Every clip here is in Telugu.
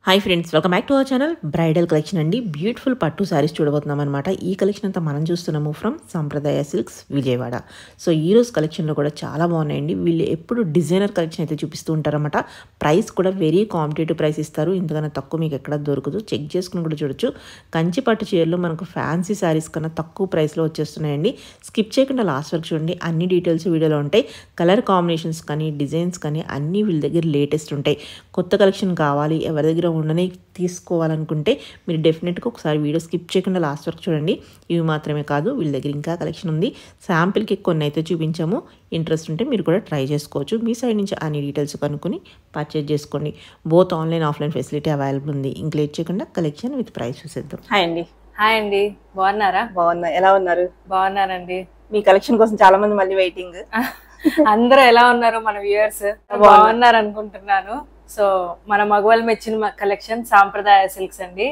Hi friends, welcome back to our channel. Bridal collection అండి. బ్యూటిఫుల్ పట్టు శారీస్ చూడబోతున్నాం అనమాట. ఈ కలెక్షన్ అంతా మనం చూస్తున్నాము ఫ్రమ్ సంప్రదాయ సిల్క్స్ విజయవాడ. సో ఈరోజు కలెక్షన్లో కూడా చాలా బాగున్నాయండి. వీళ్ళు ఎప్పుడు డిజైనర్ కలెక్షన్ అయితే చూపిస్తూ ఉంటారన్నమాట. ప్రైస్ కూడా వెరీ కాంపిటేటివ్ ప్రైస్ ఇస్తారు. ఇంతకన్నా తక్కువ మీకు ఎక్కడ దొరకదు. చెక్ చేసుకుని కూడా చూడొచ్చు. కంచి పట్టు చీరలు మనకు ఫ్యాన్సీ శారీస్ కన్నా తక్కువ ప్రైస్లో వచ్చేస్తున్నాయండి. స్కిప్ చేయకుండా లాస్ట్ వరకు చూడండి. అన్ని డీటెయిల్స్ వీడియోలో ఉంటాయి. కలర్ కాంబినేషన్స్ కానీ డిజైన్స్ కానీ అన్నీ వీళ్ళ దగ్గర లేటెస్ట్ ఉంటాయి. కొత్త కలెక్షన్ కావాలి, ఎవరి దగ్గర ఉండని తీసుకోవాలనుకుంటే మీరు డెఫినెట్గా ఒకసారి వీడియో స్కిప్ చేయకుండా లాస్ట్ వరకు చూడండి. ఇవి మాత్రమే కాదు, వీళ్ళ దగ్గర ఇంకా కలెక్షన్ ఉంది. శాంపిల్కి కొన్ని అయితే చూపించాము. ఇంట్రెస్ట్ ఉంటే మీరు కూడా ట్రై చేసుకోవచ్చు. మీ సైడ్ నుంచి అన్ని డీటెయిల్స్ కనుక్కొని పర్చేజ్ చేసుకోండి. Both online offline facility available ఉంది. ఇంకా లేట్ చేయకుండా కలెక్షన్ విత్ ప్రైస్ చూసేద్దాం. హాయ్ అండి. హాయ్ అండి, బాగున్నారా? బాగున్నా, ఎలా ఉన్నారు? బాగున్నానండి. మీ కలెక్షన్ కోసం చాలా మంది మళ్ళీ వెయిటింగ్. అందరూ ఎలా ఉన్నారు మన వ్యూయర్స్? బాగున్నారు అనుకుంటున్నాను. సో మన మగవాళ్ళు మెచ్చిన కలెక్షన్ సాంప్రదాయ సిల్క్స్ అండి.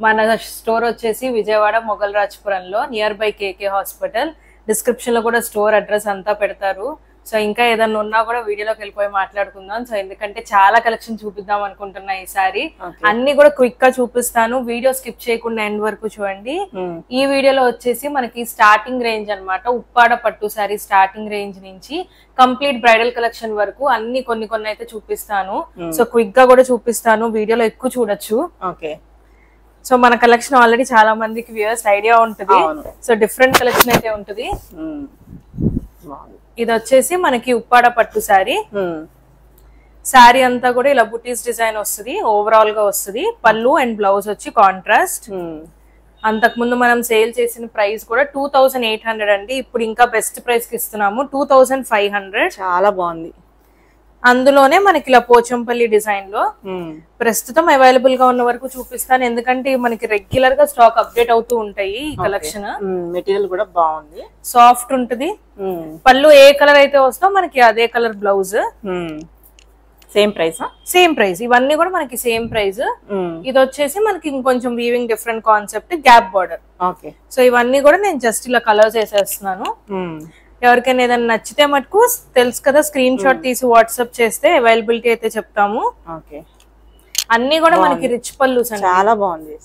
మన స్టోర్ వచ్చేసి విజయవాడ మొగల్ రాజ్పురంలో nearby KK hospital. Description లో కూడా స్టోర్ అడ్రస్ అంతా పెడతారు. సో ఇంకా ఏదన్నా ఉన్నా కూడా వీడియోలోకి వెళ్ళిపోయి మాట్లాడుకుందాం. సో ఎందుకంటే చాలా కలెక్షన్ చూపిద్దాం అనుకుంటున్నా ఈసారి. అన్ని కూడా క్విక్ గా చూపిస్తాను. వీడియో స్కిప్ చేయకుండా ఎండ్ వరకు చూడండి. ఈ వీడియోలో వచ్చేసి మనకి స్టార్టింగ్ రేంజ్ అన్నమాట. ఉప్పాడ పట్టు సారీ స్టార్టింగ్ రేంజ్ నుంచి కంప్లీట్ బ్రైడల్ కలెక్షన్ వరకు అన్ని కొన్ని అయితే చూపిస్తాను. సో క్విక్ గా కూడా చూపిస్తాను. వీడియోలో ఎక్కువ చూడొచ్చు. ఓకే. సో మన కలెక్షన్ ఆల్రెడీ చాలా మందికి వ్యూయర్స్ ఐడియా ఉంటుంది. సో డిఫరెంట్ కలెక్షన్ అయితే ఉంటుంది. ఇది వచ్చేసి మనకి ఉప్పాడ పట్టు శారీ. శారీ అంతా కూడా ఇలా బుటీస్ డిజైన్ వస్తుంది. ఓవరాల్ గా వస్తుంది. పళ్ళు అండ్ బ్లౌజ్ వచ్చి కాంట్రాస్ట్. అంతకు ముందు మనం సేల్ చేసిన ప్రైస్ కూడా 2800 అండి. ఇప్పుడు ఇంకా బెస్ట్ ప్రైస్ కి ఇస్తున్నాము 2500. చాలా బాగుంది. అందులోనే మనకి ఇలా పోచంపల్లి డిజైన్ లో ప్రస్తుతం అవైలబుల్ గా ఉన్న వరకు చూపిస్తాను. ఎందుకంటే మనకి రెగ్యులర్ గా స్టాక్ అప్డేట్ అవుతూ ఉంటాయి. ఈ కలెక్షన్ మెటీరియల్ కూడా బాగుంది, సాఫ్ట్ ఉంటది. పళ్ళు ఏ కలర్ అయితే వస్తో మనకి అదే colour blouse. Same price. Same price. ఇవన్నీ కూడా మనకి సేమ్ ప్రైస్. ఇది వచ్చేసి మనకి ఇంకొంచెం weaving different concept, gap border. Okay. So ఇవన్నీ కూడా నేను జస్ట్ ఇలా కలర్స్ వేసేస్తున్నాను. ఎవరికైనా ఏదైనా నచ్చితే మటుకు తెలుసు కదా, స్క్రీన్ షాట్ తీసి వాట్సాప్ చేస్తే అవైలబిలిటీ అయితే చెప్తాము. అన్ని కూడా మనకి రిచ్ పల్లూస్ అండి. చాలా బాగుంది.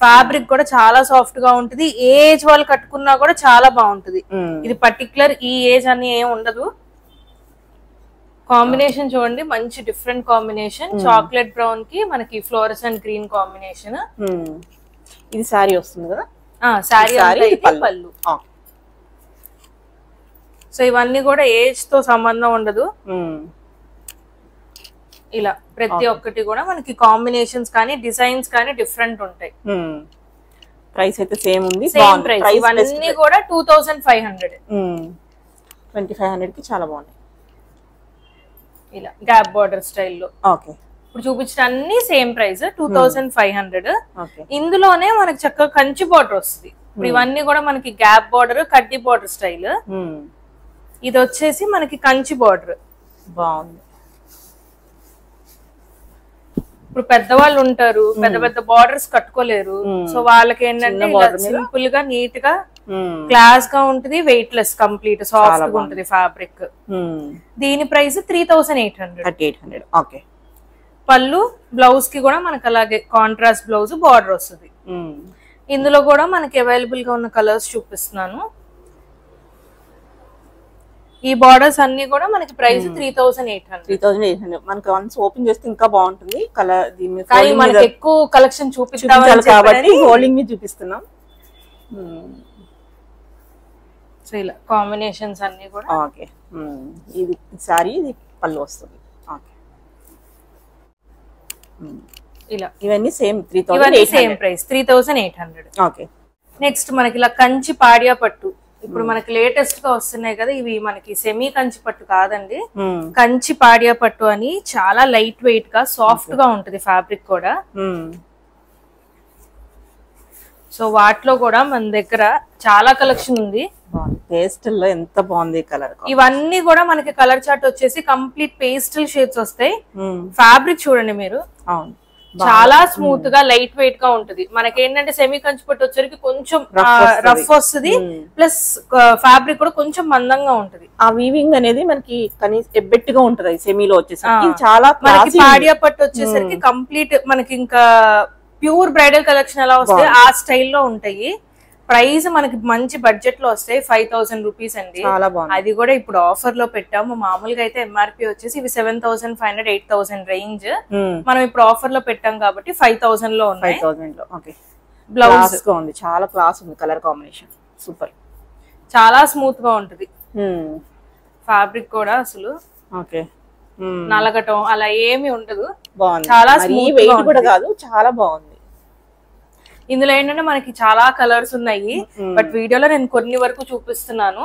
ఫ్యాబ్రిక్ కూడా చాలా సాఫ్ట్ గా ఉంటది. ఏ ఏజ్ వాళ్ళు కట్టుకున్నా కూడా చాలా బాగుంటది. ఇది పర్టికులర్ ఈ ఏజ్ అని ఏం ఉండదు. కాంబినేషన్ చూడండి, మంచి డిఫరెంట్ కాంబినేషన్. చాక్లెట్ బ్రౌన్ కి మనకి ఫ్లోరసెంట్ గ్రీన్ కాంబినేషన్. ఇది శారీ వస్తుంది కదా. శారీ పళ్ళు. సో ఇవన్నీ కూడా ఏజ్ తో సంబంధం ఉండదు. ఇలా ప్రతి ఒక్కటి కూడా మనకి కాంబినేషన్స్ కానీ డిజైన్స్ కానీ డిఫరెంట్ ఉంటాయి. ప్రైస్ అయితే సేమ్ ఉంది. Same price. ఇవన్నీ కూడా 2500. 2500 కి చాలా బాగున్నాయి. ఇలా గ్యాప్ బార్డర్ స్టైల్లో. ఓకే. ఇప్పుడు చూపించిన అన్ని సేమ్ ప్రైస్ 2500. ఇందులోనే మనకి చక్కగా కంచి బార్డర్ వస్తుంది. ఇవన్నీ కూడా మనకి గ్యాప్ బార్డర్, కడ్డీ బార్డర్ స్టైల్. ఇది వచ్చేసి మనకి కంచి బార్డర్. బాగుంది. ఇప్పుడు పెద్దవాళ్ళు ఉంటారు, పెద్ద పెద్ద బార్డర్స్ కట్టుకోలేరు. సో వాళ్ళకి ఏంటంటే సింపుల్ గా నీట్ గా క్లాస్ గా ఉంటది. వెయిట్ లెస్, కంప్లీట్ సాఫ్ట్ గా ఉంటది ఫ్యాబ్రిక్. దీని ప్రైస్ 3800. ఓకే. పళ్ళు బ్లౌజ్ కి కూడా మనకి అలాగే కాంట్రాస్ట్ బ్లౌజ్ బార్డర్ వస్తుంది. ఇందులో కూడా మనకి అవైలబుల్ గా ఉన్న కలర్స్ చూపిస్తున్నాను. ఈ బార్డర్స్ అన్ని కూడా మనకి ప్రైస్ 3800. మనకి వన్స్ ఓపెన్ చేస్తే ఇంకా బాగుంటుంది కలర్. కానీ మనకి ఎక్కువ కలెక్షన్ చూపించాలి కాబట్టి హోల్డింగ్ మీద చూపిస్తున్నాం. సో ఇలా కాంబినేషన్స్ అన్ని కూడా. ఓకే. ఇది సారీ, ఇది పళ్ళు వస్తుంది. ఓకే. ఇలా ఇవన్నీ same 3800. Same price 3800. Okay. Next మనకి ఇలా కంచి పాడియా పట్టు. ఇప్పుడు మనకి లేటెస్ట్ గా వస్తున్నాయి కదా, ఇవి మనకి సెమీ కంచి పట్టు కాదండి, కంచి పాడియా పట్టు అని. చాలా లైట్ వెయిట్ గా సాఫ్ట్ గా ఉంటది ఫ్యాబ్రిక్ కూడా. సో వాటిలో కూడా మన దగ్గర చాలా కలెక్షన్ ఉంది. పేస్టల్ లో ఎంత బాగుంది కలర్. ఇవన్నీ కూడా మనకి కలర్ చార్ట్ వచ్చేసి కంప్లీట్ పేస్టల్ షేడ్స్ వస్తాయి. ఫ్యాబ్రిక్ చూడండి మీరు. చాలా స్మూత్ గా లైట్ వెయిట్ గా ఉంటది. మనకేంటంటే సెమీ కంచి పట్టు వచ్చరికి కొంచెం రఫ్ వస్తుంది, ప్లస్ ఫ్యాబ్రిక్ కూడా కొంచెం మందంగా ఉంటది. ఆ వీవింగ్ అనేది మనకి కనీసం ఎబ్బెట్టుగా ఉంటది సెమీలో వచ్చేసరికి. ఇది చాలా మనకి పాడియా పట్టు వచ్చేసరికి కంప్లీట్ మనకి ఇంకా ప్యూర్ బ్రైడల్ కలెక్షన్ ఎలా వస్తాయి ఆ స్టైల్లో ఉంటాయి. ప్రైస్ మనకి మంచి బడ్జెట్ లో వస్తాయి, 5000 రూపీస్ అండి. చాలా బాగుంది. అది కూడా ఇప్పుడు ఆఫర్ లో పెట్టాము. మామూలుగా అయితే ఎంఆర్పి వచ్చేసి ఇవి 7500 8000 రేంజ్. మనం ఇప్పుడు ఆఫర్ లో పెట్టాం కాబట్టి 5000 లో ఉన్నాయి. 5000 లో. ఓకే. బ్లౌజ్ గా ఉంది, చాలా క్లాస్ ఉంది, కలర్ కాంబినేషన్ సూపర్, చాలా స్మూత్ గా ఉంటది. ఫ్యాబ్రిక్ కూడా అసలు ఓకే నలగటం అలా ఏమి ఉండదు, బాగుంది. చాలా స్మూత్ వెయిట్ కూడా కాదు, చాలా బాగుంది. ఇందులో ఏంటంటే మనకి చాలా కలర్స్ ఉన్నాయి, బట్ వీడియోలో నేను కొన్ని వరకు చూపిస్తున్నాను.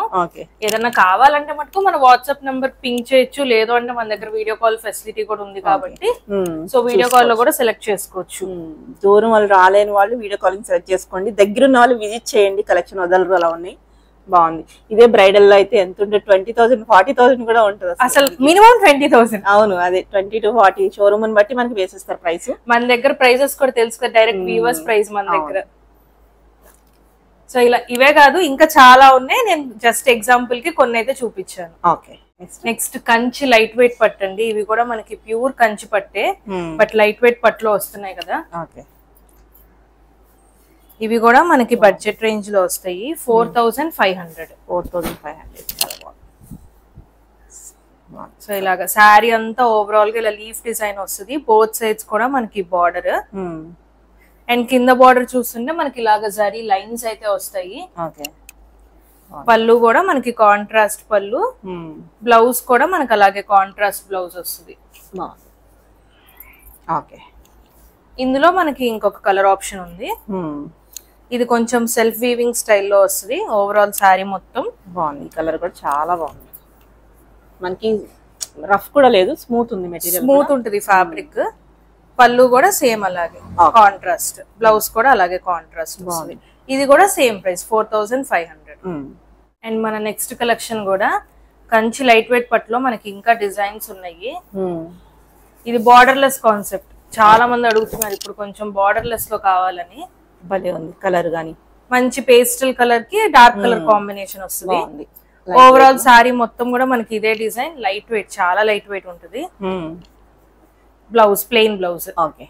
ఏదన్నా కావాలంటే మటుకు మన వాట్సాప్ నంబర్ పింక్ చేయొచ్చు, లేదు అంటే మన దగ్గర వీడియో కాల్ ఫెసిలిటీ కూడా ఉంది కాబట్టి సో వీడియో కాల్ లో కూడా సెలెక్ట్ చేసుకోవచ్చు. దూరం వాళ్ళు రాలేని వాళ్ళు వీడియో కాలింగ్ సెలెక్ట్ చేసుకోండి, దగ్గర ఉన్న వాళ్ళు విజిట్ చేయండి. కలెక్షన్ వదలరు, అలా ఉన్నాయి. బాగుంది. ఇదే బ్రైడల్ లో అయితే ఎంత ఉంటుంది, 20,000 40,000 కూడా ఉంటుంది అసలు మినిమం 20,000. అవును, అదే 20 to 40 షోరూమ్ బట్టి మనకి వేసేస్తారు ప్రైస్. మన దగ్గర ప్రైజెస్ కూడా తెలుసు కదా, డైరెక్ట్ వీవర్స్ ప్రైస్ మన దగ్గర. సో ఇలా ఇవే కాదు ఇంకా చాలా ఉన్నాయి, నేను జస్ట్ ఎగ్జాంపుల్ కి కొన్ని అయితే చూపించాను. Okay. Next Kanchi light weight పట్టండి. ఇవి కూడా మనకి ప్యూర్ కంచి పట్టే, బట్ లైట్ వెయిట్ పట్టులో వస్తున్నాయి కదా. ఓకే. ఇవి కూడా మనకి బడ్జెట్ రేంజ్ లో వస్తాయి, 4500. 4500 చాలా బాగుంది. సో ఇలాగా శారీ అంతా ఓవరాల్ గా ఇలా లీఫ్ డిజైన్ వస్తుంది, బోత్ సైడ్స్ కూడా మనకి బార్డర్, అండ్ కింద బార్డర్ చూస్తుంటే మనకి ఇలాగా జరీ లైన్స్ అయితే వస్తాయి. పళ్ళు కూడా మనకి కాంట్రాస్ట్ పళ్ళు, బ్లౌజ్ కూడా మనకి అలాగే కాంట్రాస్ట్ బ్లౌజ్ వస్తుంది. ఓకే. ఇందులో మనకి ఇంకొక కలర్ ఆప్షన్ ఉంది, ఇది కొంచెం సెల్ఫ్ వీవింగ్ స్టైల్లో వస్తుంది. ఓవరాల్ శారీ మొత్తం బాగుంది, కలర్ కూడా చాలా బాగుంది. మనకి రఫ్ కూడా లేదు, స్మూత్ ఉంది మెటీరియల్, స్మూత్ ఉంటుంది ఫ్యాబ్రిక్. పళ్ళు కూడా సేమ్ అలాగే కాంట్రాస్ట్, బ్లౌజ్ కూడా అలాగే కాంట్రాస్ట్ వస్తుంది. ఇది కూడా సేమ్ ప్రైస్ 4500. అండ్ మన నెక్స్ట్ కలెక్షన్ కూడా కంచి లైట్ వెయిట్ పట్టులో మనకి ఇంకా డిజైన్స్ ఉన్నాయి. ఇది బార్డర్లెస్ కాన్సెప్ట్, చాలా మంది అడుగుతున్నారు ఇప్పుడు కొంచెం బార్డర్లెస్ లో కావాలని. భలే ఉంది కలర్ గానీ, మంచి పేస్టల్ కలర్ కి డార్క్ కలర్ కాంబినేషన్ వస్తుంది. ఓవరాల్ సారీ మొత్తం కూడా మనకి ఇదే డిజైన్, లైట్ వెయిట్, చాలా లైట్ వెయిట్ ఉంటుంది. Blouse plain blouse. ఓకే.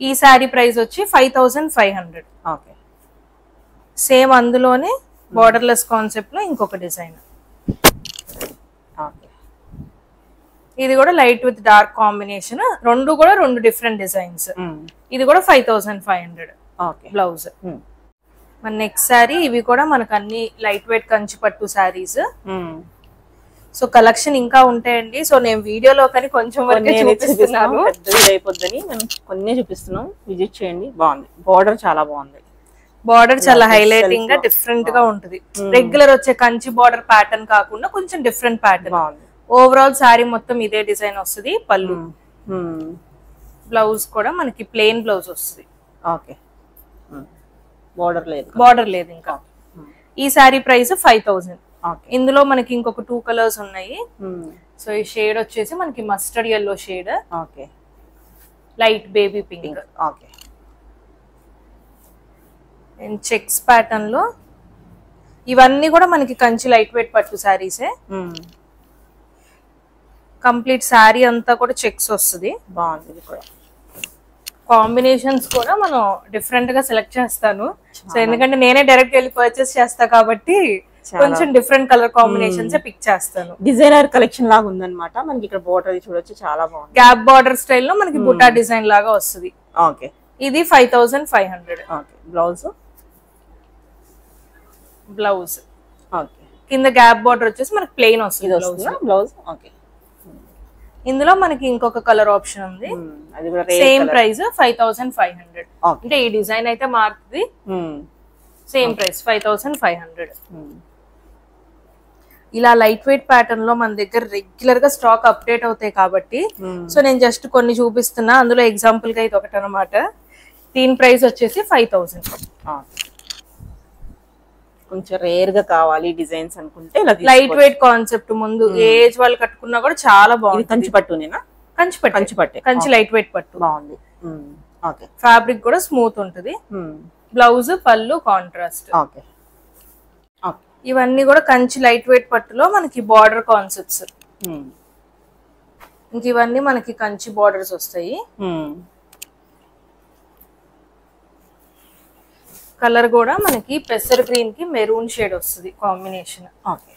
ఈ సారీ ప్రైస్ వచ్చి 5500. ఓకే. సేమ్ అందులోనే బార్డర్లెస్ కాన్సెప్ట్ లో ఇంకొక డిజైన్. ఓకే. ఇది కూడా లైట్ విత్ డార్క్ కాంబినేషన్, రెండు కూడా రెండు డిఫరెంట్ డిజైన్స్. ఇది కూడా 5500. ఓకే. బ్లౌజ్. మన నెక్స్ట్ సారీ ఇవి కూడా మనకు అన్ని లైట్ వెయిట్ కంచి పట్టు సారీస్. సో కలెక్షన్ ఇంకా ఉంటాయండి. సో నేను వీడియోలో కానీ కొంచెం వరకే చూపిస్తున్నాను, పెద్దది అయిపోద్దని మనం కొన్ని చూపిస్తున్నాం, విజిట్ చేయండి. బాగుంది, బార్డర్ చాలా బాగుంది. బార్డర్ చాలా హైలైటింగ్ గా డిఫరెంట్ గా ఉంటుంది. రెగ్యులర్ వచ్చే కంచి బార్డర్ ప్యాటర్న్ కాకుండా కొంచెం డిఫరెంట్ ప్యాటర్న్. ఓవరాల్ సారీ మొత్తం ఇదే డిజైన్ వస్తుంది. పళ్ళు, బ్లౌజ్ కూడా మనకి ప్లెయిన్ బ్లౌజ్ వస్తుంది. ఓకే. బార్డర్ లేదు ఇంకా. ఈ సారీ ప్రైస్ 5000. ఇందులో మనకి ఇంకొక 2 కలర్స్ ఉన్నాయి. సో ఈ షేడ్ వచ్చేసి మనకి mustard yellow shade, okay, light baby pink, okay, and checks pattern లో. ఇవన్నీ కూడా మనకి కంచి లైట్ వెయిట్ పట్టు సారీసే. కంప్లీట్ సారీ అంతా కూడా చెక్స్ వస్తుంది. బాగుంది కూడా. కాంబినేషన్స్ కూడా మనం డిఫరెంట్ గా సెలెక్ట్ చేస్తాను. సో ఎందుకంటే నేనే డైరెక్ట్ వెళ్ళి పర్చేస్ చేస్తా కాబట్టి కొంచెం డిఫరెంట్ కలర్ కాంబినేషన్స్ పిక్ చేస్తాను. డిజైనర్ కలెక్షన్ లాగా ఉందన్నమాట. మనకి ఇక్కడ బోర్డర్ చూడొచ్చు, చాలా బాగుంది. గ్యాప్ బార్డర్ స్టైల్ లో మనకి బుటా డిజైన్ లాగా వస్తుంది. ఓకే. ఇది 5500. ఓకే. బ్లౌజ్, బ్లౌజ్ ఓకే, కింద గ్యాప్ బార్డర్ వచ్చేసి మనకి ప్లెయిన్ వస్తుంది బ్లౌజ్. ఓకే. ఇందులో మనకి ఇంకొక కలర్ ఆప్షన్ ఉంది, సేమ్ ప్రైస్ 5500. అంటే ఈ డిజైన్ అయితే మారుతుంది, సేమ్ ప్రైస్ 5500. ఇలా లైట్ వెయిట్ ప్యాటర్న్ లో మన దగ్గర రెగ్యులర్ గా స్టాక్ అప్డేట్ అవుతాయి కాబట్టి సో నేను జస్ట్ కొన్ని చూపిస్తున్నా. అందులో ఎగ్జాంపుల్ గా ఇది ఒకటి అనమాట. దీని ప్రైస్ వచ్చేసి 5000. కొంచెం రేర్ గా కావాలి డిజైన్స్ అనుకుంటే లైట్ వెయిట్ కాన్సెప్ట్, ముందు ఏజ్ వాళ్ళు కట్టుకున్నా కూడా చాలా బాగుంది. కంచి పట్టునేనా? కంచి పట్టు, కంచి లైట్ వెయిట్ పట్టు బాగుంది. ఓకే. ఫ్యాబ్రిక్ కూడా స్మూత్ ఉంటుంది. బ్లౌజ్ పళ్ళు కాంట్రాస్ట్. ఓకే. ఇవన్నీ కూడా కంచి లైట్ వెయిట్ పట్టులో మనకి బార్డర్ కాన్సెప్ట్స్. ఇంక ఇవన్నీ మనకి కంచి బార్డర్స్ వస్తాయి. కలర్ కూడా మనకి పెసర్ గ్రీన్ కి మెరూన్ షేడ్ వస్తుంది కాంబినేషన్. ఓకే.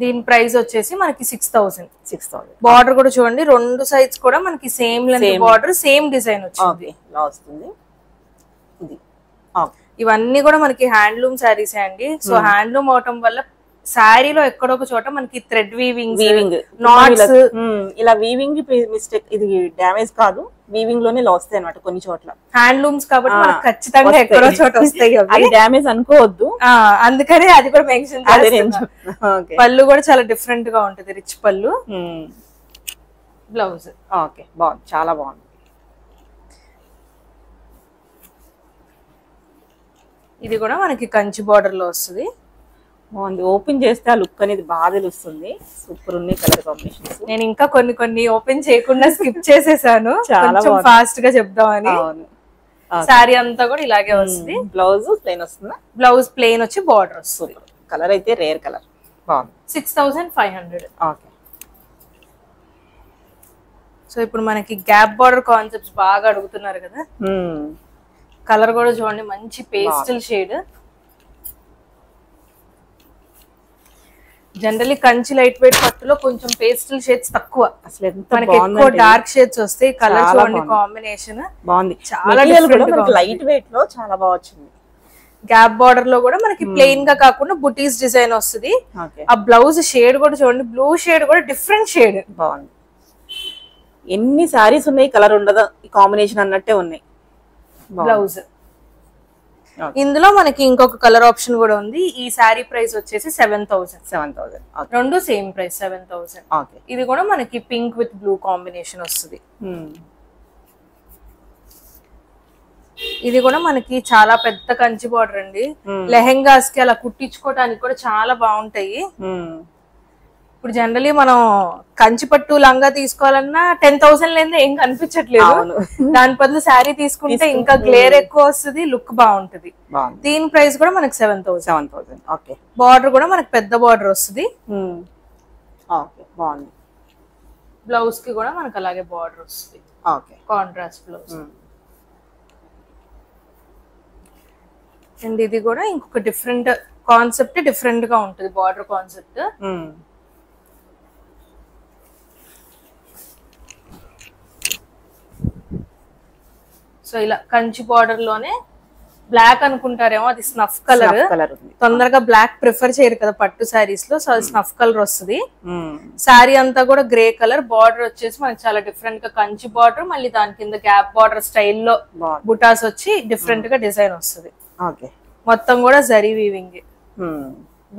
దీని ప్రైస్ వచ్చేసి మనకి 6000. 6000. బార్డర్ కూడా చూడండి, రెండు సైడ్స్ కూడా మనకి same length border, same design వచ్చింది. ఇవన్నీ కూడా మనకి హ్యాండ్లూమ్ శారీస్ అండి. సో హ్యాండ్లూమ్ అవటం వల్ల శారీలో ఎక్కడొక చోట మనకి థ్రెడ్ వీవింగ్ నాట్స్ ఇలా వీవింగ్ మిస్టేక్, ఇది డ్యామేజ్ కాదు, వీవింగ్ లోనే వస్తాయి అన్నమాట కొన్ని చోట్ల. హ్యాండ్లూమ్స్ కాబట్టి మనకి ఖచ్చితంగా ఎక్కడో చోట వస్తాయి. అది డ్యామేజ్ అనుకోవద్దు, అందుకనే అది కూడా మెన్షన్ చేస్తున్నా. పళ్ళు కూడా చాలా డిఫరెంట్ గా ఉంటది, రిచ్ పళ్ళు. బ్లౌజ్ ఓకే, బాగుంది, చాలా బాగుంది. ఇది కూడా మనకి కంచి బార్డర్ లో వస్తుంది. బాగుంది, ఓపెన్ చేస్తే ఆ లుక్ అనేది బాగా తెలుస్తుంది. సూపర్ ఉన్నాయి కలర్ కాంబినేషన్స్. నేను ఇంకా కొన్ని ఓపెన్ చేయకుండా స్కిప్ చేసేసాను, కొంచెం ఫాస్ట్ గా చెప్దామని. సారీ అంతా కూడా ఇలాగే వస్తుంది. బ్లౌజ్ ప్లెయిన్ వస్తుందా? బ్లౌజ్ ప్లెయిన్ వచ్చి బార్డర్ వస్తుంది. కలర్ అయితే రేర్ కలర్, బాగుంది. 6500. ఓకే. సో ఇప్పుడు మనకి గ్యాప్ బార్డర్ కాన్సెప్ట్స్ బాగా అడుగుతున్నారు కదా. కలర్ కూడా చూడండి, మంచి pastel shade. Generally Kanchi light weight పట్టులో కొంచెం పేస్టల్ షేడ్స్ తక్కువ, అసలు మనకి ఎక్కువ డార్క్ షేడ్స్ వస్తాయి. కలర్ చూడండి, కాంబినేషన్ బాగుంది, చాలా లైట్ వెయిట్ లో చాలా బాగా వచ్చింది. గ్యాప్ బార్డర్ లో కూడా మనకి ప్లెయిన్ గా కాకుండా బుటీస్ డిజైన్ వస్తుంది. ఆ బ్లౌజ్ షేడ్ కూడా చూడండి, బ్లూ షేడ్ కూడా డిఫరెంట్ షేడ్. బాగుంది. ఎన్ని సారీస్ ఉన్నాయి కలర్ ఉండదు, ఈ కాంబినేషన్ అన్నట్టే ఉన్నాయి. బ్లౌజ్ ఇందులో మనకి ఇంకొక కలర్ ఆప్షన్ కూడా ఉంది. ఈ సారీ ప్రైస్ వచ్చేసి 7000. రెండు సేమ్ ప్రైస్ 7000. ఇది కూడా మనకి పింక్ విత్ బ్లూ కాంబినేషన్ వస్తుంది. ఇది కూడా మనకి చాలా పెద్ద కంచి బార్డర్ అండి. లెహెంగాస్ కి అలా కుట్టించుకోవడానికి కూడా చాలా బాగుంటాయి. ఇప్పుడు జనరలీ మనం కంచి పట్టు లంగా తీసుకోవాలన్నా 10,000 లేదా ఏం కనిపించట్లేదు. దాని బదులు శారీ తీసుకుంటే ఇంకా గ్లేర్ ఎక్కువ వస్తుంది, లుక్ బాగుంటది. దీని ప్రైస్ కూడా మనకి 7000. బార్డర్ కూడా మనకి పెద్ద బార్డర్ వస్తుంది. బ్లౌజ్ కి కూడా మనకి అలాగే బార్డర్ వస్తుంది, కాంట్రాస్ట్ బ్లౌజ్. అండ్ ఇది కూడా ఇంకొక డిఫరెంట్ కాన్సెప్ట్, డిఫరెంట్ గా ఉంటుంది బార్డర్ కాన్సెప్ట్. సో ఇలా కంచి బార్డర్ లోనే బ్లాక్ అనుకుంటారేమో, అది స్నఫ్ కలర్. తొందరగా బ్లాక్ ప్రిఫర్ చేయరు కదా పట్టు శారీస్ లో, సో అది స్నఫ్ కలర్ వస్తుంది. శారీ అంతా కూడా గ్రే కలర్. బార్డర్ వచ్చేసి మనకి చాలా డిఫరెంట్ గా కంచి బార్డర్, మళ్ళీ దాని కింద గ్యాప్ బార్డర్ స్టైల్లో బుటాస్ వచ్చి డిఫరెంట్ గా డిజైన్ వస్తుంది. మొత్తం కూడా జరీ వీవింగ్.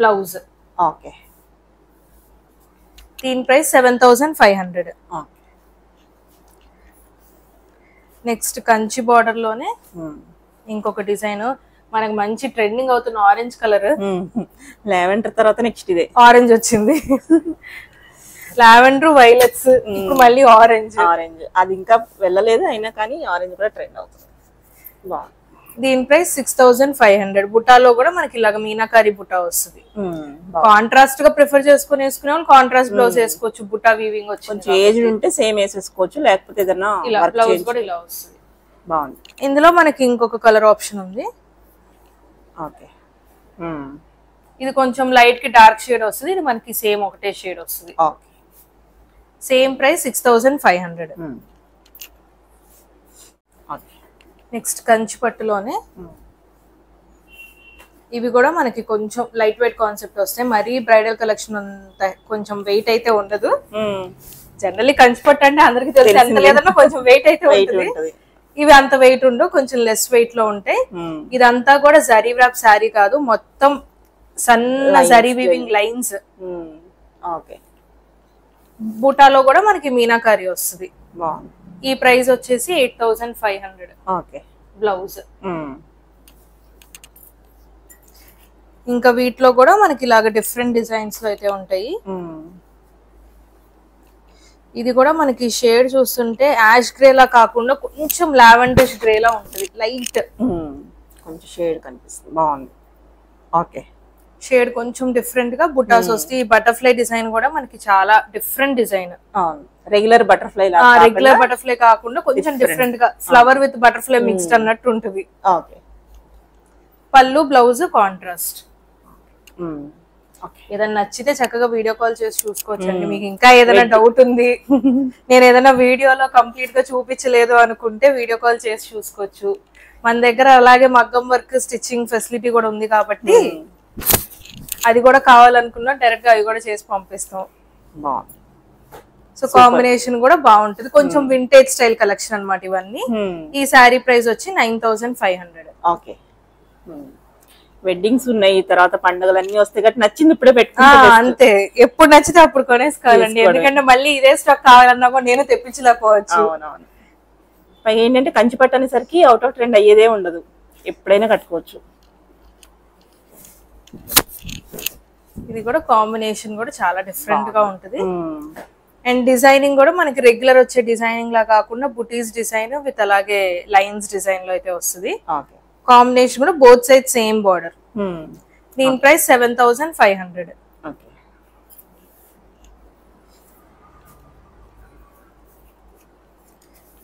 బ్లౌజ్ దీని ప్రైస్ 7500. నెక్స్ట్ కంచి బార్డర్ లోనే ఇంకొక డిజైన్, మనకి మంచి ట్రెండింగ్ అవుతున్న ఆరెంజ్ కలర్. లావెండర్ తర్వాత నెక్స్ట్ ఇదే ఆరెంజ్ వచ్చింది. లావెండర్, వైలెట్స్, ఇప్పుడు మళ్ళీ ఆరెంజ్. అది ఇంకా వెళ్ళలేదు, అయినా కానీ ఆరెంజ్ కూడా ట్రెండ్ అవుతుంది. దీని ప్రైస్ 6500. బుటాలో కూడా మనకి ఇలాగ మీనాకారి బుటా వస్తుంది. కాంట్రాస్ట్ గా ప్రిఫర్ చేసుకుని వేసుకునే వాళ్ళు కాంట్రాస్ట్ బ్లౌజ్ వేసుకోవచ్చు. బుటా వీవింగ్ వచ్చి కొంచెం ఏజ్ ఉంటే సేమ్ వేసేసుకోవచ్చు, లేకపోతే ఏదైనా ఇలా బ్లౌజ్ కూడా ఇలా వస్తుంది. బాగుంది. ఇందులో మనకి ఇంకొక కలర్ ఆప్షన్ ఉంది. ఇది కొంచెం లైట్ కి డార్క్ షేడ్ వస్తుంది. ఇది మనకి సేమ్ ఒకటే షేడ్ వస్తుంది. Same price 6500. నెక్స్ట్ కంచి పట్టులోనే ఇవి కూడా మనకి కొంచెం లైట్ వెయిట్ కాన్సెప్ట్ వస్తాయి. మరీ బ్రైడల్ కలెక్షన్ అంత కొంచెం వెయిట్ అయితే ఉండదు. జనరల్లీ కంచి పట్టు అంటే అందరికి తెలిసి ఎంత లేదన్నా కొంచెం వెయిట్ అయితే ఉంటుంది. ఇవి అంత వెయిట్ ఉండవు, కొంచెం లెస్ వెయిట్ లో ఉంటాయి. ఇదంతా కూడా జరీ వ్రాప్ శారీ కాదు, మొత్తం సన్న జరీ వీవింగ్ లైన్స్. బూటాలో కూడా మనకి మీనాకారి వస్తుంది. ఈ ప్రైస్ వచ్చేసి 8500. బ్లౌజ్ ఇంకా వీటిలో కూడా మనకి ఇలాగ డిఫరెంట్ డిజైన్స్ లో అయితే ఉంటాయి. ఇది కూడా మనకి షేడ్ చూస్తుంటే యాష్ గ్రే లా కాకుండా కొంచెం లావెండర్ గ్రే లా ఉంటుంది, లైట్ కొంచెం షేడ్ కనిపిస్తుంది, బాగుంది. ఓకే, షేడ్ కొంచెం డిఫరెంట్ గా బుటాస్ వస్తాయి. ఈ బటర్ఫ్లై డిజైన్ కూడా మనకి చాలా different design, regular butterfly regular butterfly కాకుండా కొంచెం డిఫరెంట్ గా ఫ్లవర్ విత్ బటర్ఫ్లై మిక్స్డ్ అన్నట్టు ఉంటుంది. ఓకే, పళ్ళు బ్లౌజ్ కాంట్రాస్ట్. ఏదైనా నచ్చితే చక్కగా వీడియో కాల్ చేసి చూసుకోవచ్చండి. మీకు ఇంకా ఏదైనా డౌట్ ఉంది, నేను ఏదైనా వీడియోలో కంప్లీట్ గా చూపించలేదు అనుకుంటే వీడియో కాల్ చేసి చూసుకోవచ్చు. మన దగ్గర అలాగే మగ్గం వర్క్ స్టిచ్చింగ్ ఫెసిలిటీ కూడా ఉంది కాబట్టి అది కూడా కావాలనుకున్నా డైరెక్ట్ గా అవి కూడా చేసి పంపిస్తాం. సో కాంబినేషన్ కూడా బాగుంటుంది, కొంచెం వింటేజ్ స్టైల్ కలెక్షన్ అన్నమాట ఇవన్నీ. ఈ శారీ ప్రైస్ వచ్చి 9500. ఓకే, వెడ్డింగ్స్ ఉన్నాయి, తర్వాత పండుగలు అన్ని వస్తాయి కాబట్టి నచ్చింది ఇప్పుడే పెట్టుకుంటా. అంతే, ఎప్పుడు నచ్చితే అప్పుడు కొనేసుకోవాలండి, ఎందుకంటే మళ్ళీ ఇదే స్టాక్ కావాలన్నా కూడా నేను తెప్పించలేకపోవచ్చు. అవునవును, పైగా ఏంటంటే కంచి పట్టు అనేసరికి అవుట్ ఆఫ్ ట్రెండ్ అయ్యేదే ఉండదు, ఎప్పుడైనా కట్టుకోవచ్చు. ఇది కూడా కాంబినేషన్ కూడా చాలా డిఫరెంట్ గా ఉంటది. అండ్ డిజైనింగ్ కూడా మనకి రెగ్యులర్ వచ్చే డిజైనింగ్ లా కాకుండా బుటీస్ డిజైన్ విత్ అలాగే లైన్స్ డిజైన్ లో అయితే వస్తుంది. కాంబినేషన్ కూడా బోత్ సైడ్ సేమ్ బార్డర్. దీని ప్రైస్ 7500.